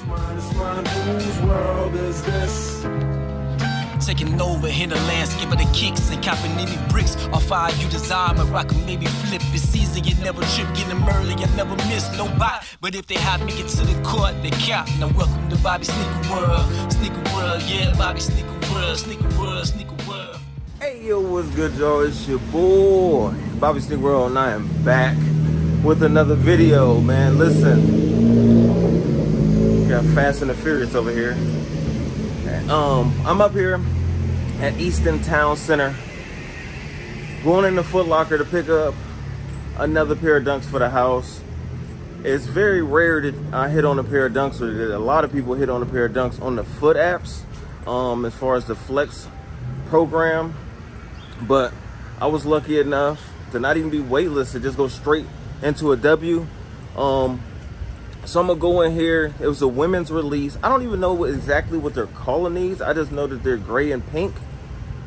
Whose world is this? Taking over, hit the landscape of the kicks and copping any bricks. Or fire you desire, but rock and maybe flip. It's easy, you never trip, get them early, you never miss no bite. But if they hot, make it to the court, they count. Now welcome to Bobby Sneaker World. Sneaker World, yeah, Bobby Sneaker World, Sneaker World, Sneaker World. Hey yo, what's good y'all? It's your boy, Bobby Sneaker World, and I am back with another video, man. Listen, got Fast and the Furious over here. I'm up here at Easton Town Center, going into Foot Locker to pick up another pair of dunks for the house. It's very rare that I hit on a pair of dunks, or that a lot of people hit on a pair of dunks on the foot apps, as far as the Flex program. But I was lucky enough to not even be waitlisted, just go straight into a W. So I'm gonna go in here. It was a women's release. I don't even know exactly what they're calling these. I just know that they're gray and pink,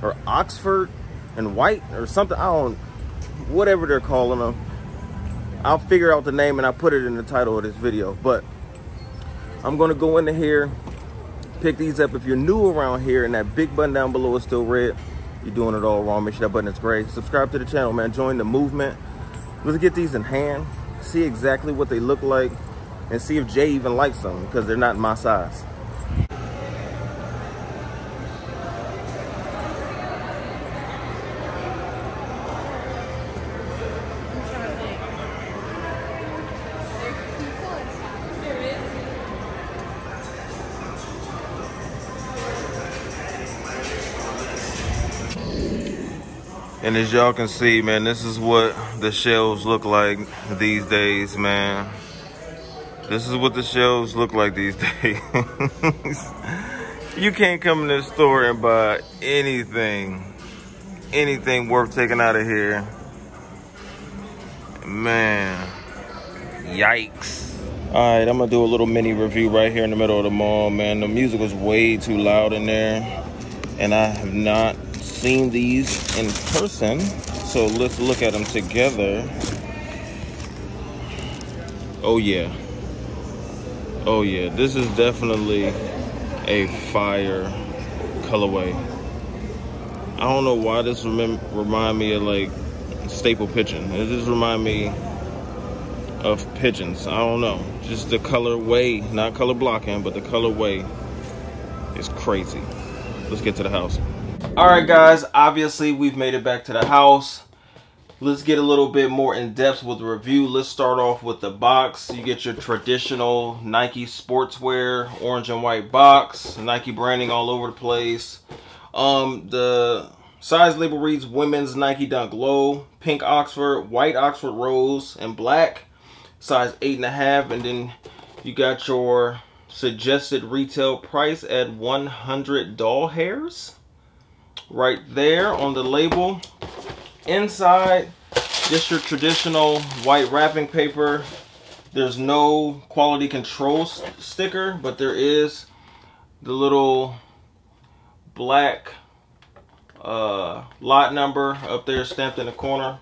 or Oxford and white, or something. I don't, whatever they're calling them. I'll figure out the name and I'll put it in the title of this video. But I'm gonna go into here, pick these up. If you're new around here and that big button down below is still red, you're doing it all wrong. Make sure that button is gray. Subscribe to the channel, man. Join the movement. Let's get these in hand, see exactly what they look like, and see if Jay even likes them, because they're not my size. And as y'all can see, man, this is what the shelves look like these days, man. This is what the shelves look like these days. You can't come in this store and buy anything worth taking out of here. Man, yikes. All right, I'm gonna do a little mini review right here in the middle of the mall, man. The music was way too loud in there, and I have not seen these in person. So let's look at them together. Oh yeah. Oh yeah, this is definitely a fire colorway. I don't know why this remind me of like staple pigeon. It just remind me of pigeons. I don't know. Just the colorway, not color blocking, but the colorway is crazy. Let's get to the house. All right, guys. Obviously, we've made it back to the house. Let's get a little bit more in depth with the review. Let's start off with the box. You get your traditional Nike sportswear, orange and white box, Nike branding all over the place. The size label reads women's Nike Dunk Low, pink Oxford, white Oxford Rose, and black, size 8.5. And then you got your suggested retail price at 100 doll hairs right there on the label. Inside, just your traditional white wrapping paper. There's no quality control sticker, but there is the little black lot number up there stamped in the corner.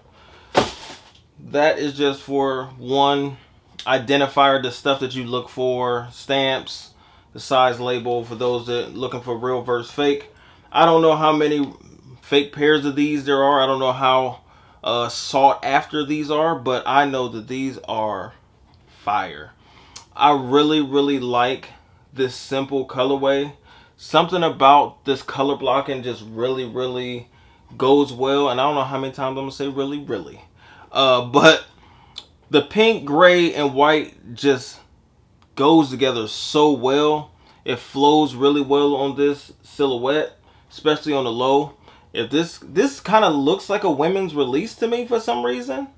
That is just for one identifier, the stuff that you look for, stamps, the size label for those that looking for real versus fake. I don't know how many fake pairs of these there are. I don't know how sought after these are, but I know that these are fire. I really like this simple colorway. Something about this color blocking just really goes well, and I don't know how many times I'm gonna say really. But the pink, gray, and white just goes together so well. It flows really well on this silhouette, especially on the low. If this kind of looks like a women's release to me for some reason.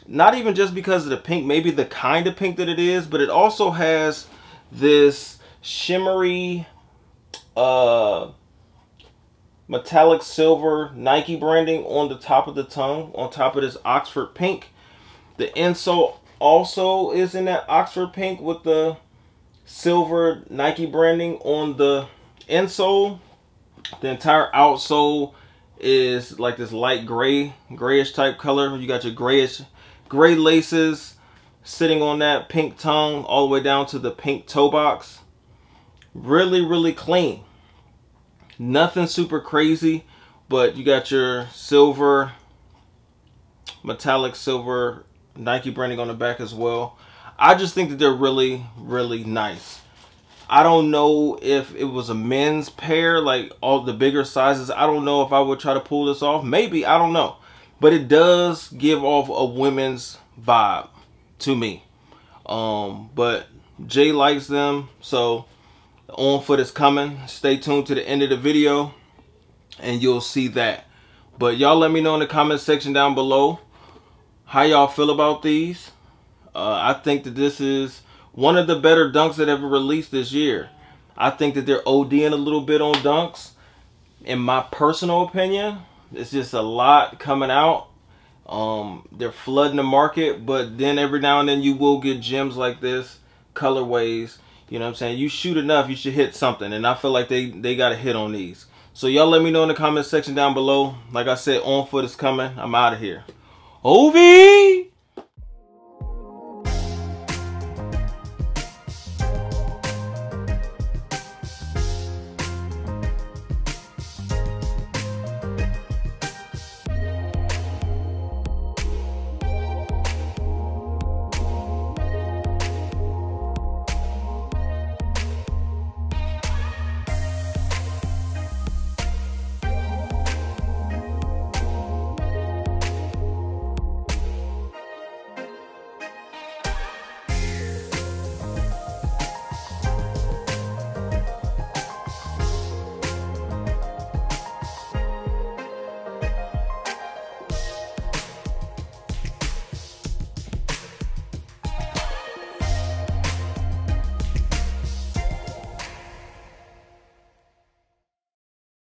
Not even just because of the pink, maybe the kind of pink that it is, but it also has this shimmery metallic silver Nike branding on the top of the tongue, on top of this Oxford pink. The insole also is in that Oxford pink with the silver Nike branding on the insole. The entire outsole is like this light grayish type color. You got your gray laces sitting on that pink tongue all the way down to the pink toe box. Really, really clean. Nothing super crazy, but you got your silver, metallic silver Nike branding on the back as well. I just think that they're really, really nice. I don't know if it was a men's pair, like all the bigger sizes. I don't know if I would try to pull this off. Maybe, I don't know. But it does give off a women's vibe to me. But Jay likes them, so the On Foot is coming. Stay tuned to the end of the video and you'll see that. But y'all let me know in the comment section down below how y'all feel about these. I think that this is one of the better dunks that ever released this year. I think that they're ODing a little bit on dunks. In my personal opinion, it's just a lot coming out. They're flooding the market, but then every now and then you will get gems like this, colorways. You know what I'm saying? You shoot enough, you should hit something. And I feel like they got a hit on these. So y'all let me know in the comment section down below. Like I said, On Foot is coming. I'm out of here. OV!